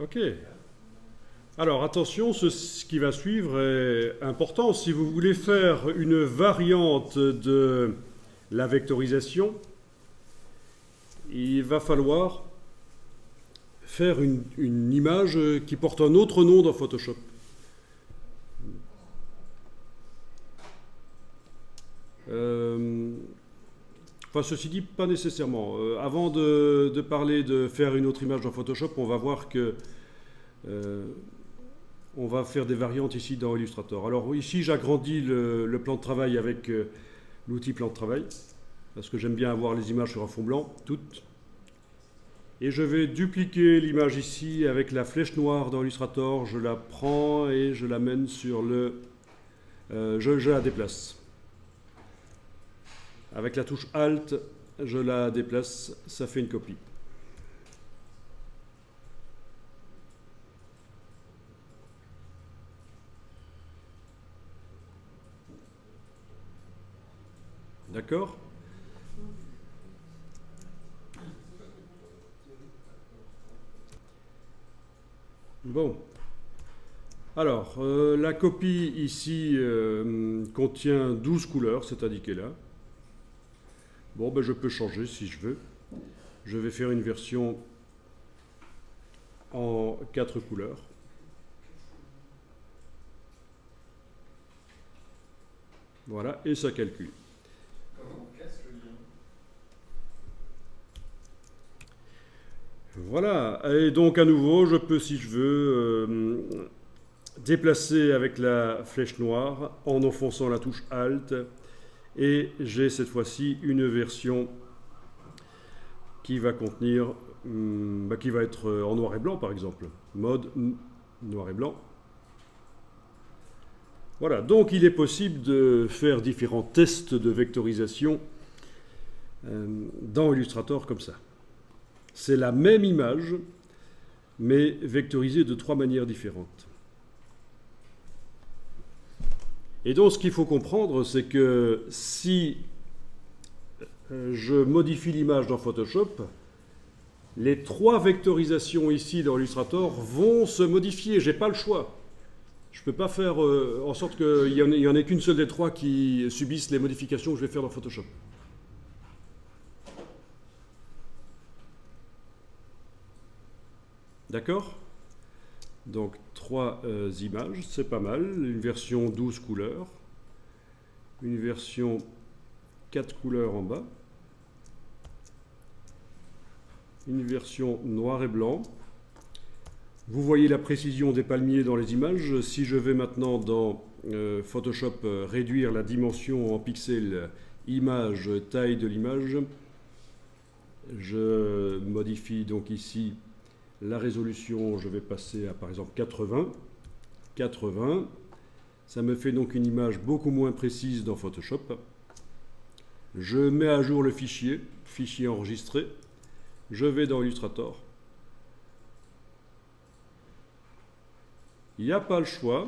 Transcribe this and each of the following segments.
Ok. Alors attention, ce qui va suivre est important. Si vous voulez faire une variante de la vectorisation, il va falloir faire une image qui porte un autre nom dans Photoshop. Enfin, ceci dit, pas nécessairement. Avant de parler de faire une autre image dans Photoshop, on va voir que on va faire des variantes ici dans Illustrator. Alors ici, j'agrandis le plan de travail avec l'outil plan de travail, parce que j'aime bien avoir les images sur un fond blanc, toutes. Et je vais dupliquer l'image ici avec la flèche noire dans Illustrator. Je la prends et je l'amène sur le... je la déplace. Avec la touche Alt, je la déplace, ça fait une copie. D'accord ? Bon. Alors, la copie ici contient 12 couleurs, c'est indiqué là. Bon, ben je peux changer si je veux. Je vais faire une version en 4 couleurs. Voilà, et ça calcule. Comment on casse le lien? Voilà, et donc à nouveau, je peux, si je veux, déplacer avec la flèche noire en enfonçant la touche Alt. Et j'ai cette fois-ci une version qui va contenir, qui va être en noir et blanc par exemple. Mode noir et blanc. Voilà, donc il est possible de faire différents tests de vectorisation dans Illustrator comme ça. C'est la même image, mais vectorisée de 3 manières différentes. Et donc ce qu'il faut comprendre, c'est que si je modifie l'image dans Photoshop, les 3 vectorisations ici dans Illustrator vont se modifier. Je n'ai pas le choix. Je ne peux pas faire en sorte qu'il n'y en ait qu'une seule des 3 qui subissent les modifications que je vais faire dans Photoshop. D'accord ? Donc 3 images, c'est pas mal. Une version 12 couleurs. Une version 4 couleurs en bas. Une version noir et blanc. Vous voyez la précision des palmiers dans les images. Si je vais maintenant dans Photoshop réduire la dimension en pixels image, taille de l'image, je modifie donc ici la résolution, je vais passer à par exemple 80. 80. Ça me fait donc une image beaucoup moins précise dans Photoshop. Je mets à jour le fichier, fichier enregistré. Je vais dans Illustrator. Il n'y a pas le choix.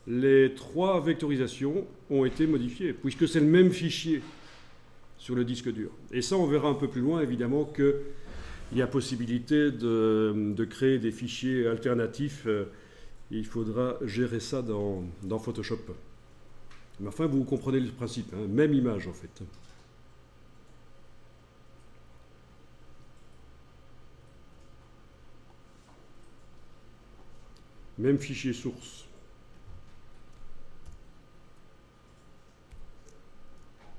Les 3 vectorisations ont été modifiées, puisque c'est le même fichier sur le disque dur. Et ça, on verra un peu plus loin, évidemment, qu'il y a possibilité de créer des fichiers alternatifs. Il faudra gérer ça dans Photoshop. Mais enfin, vous comprenez le principe, hein, même image en fait. Même fichier source.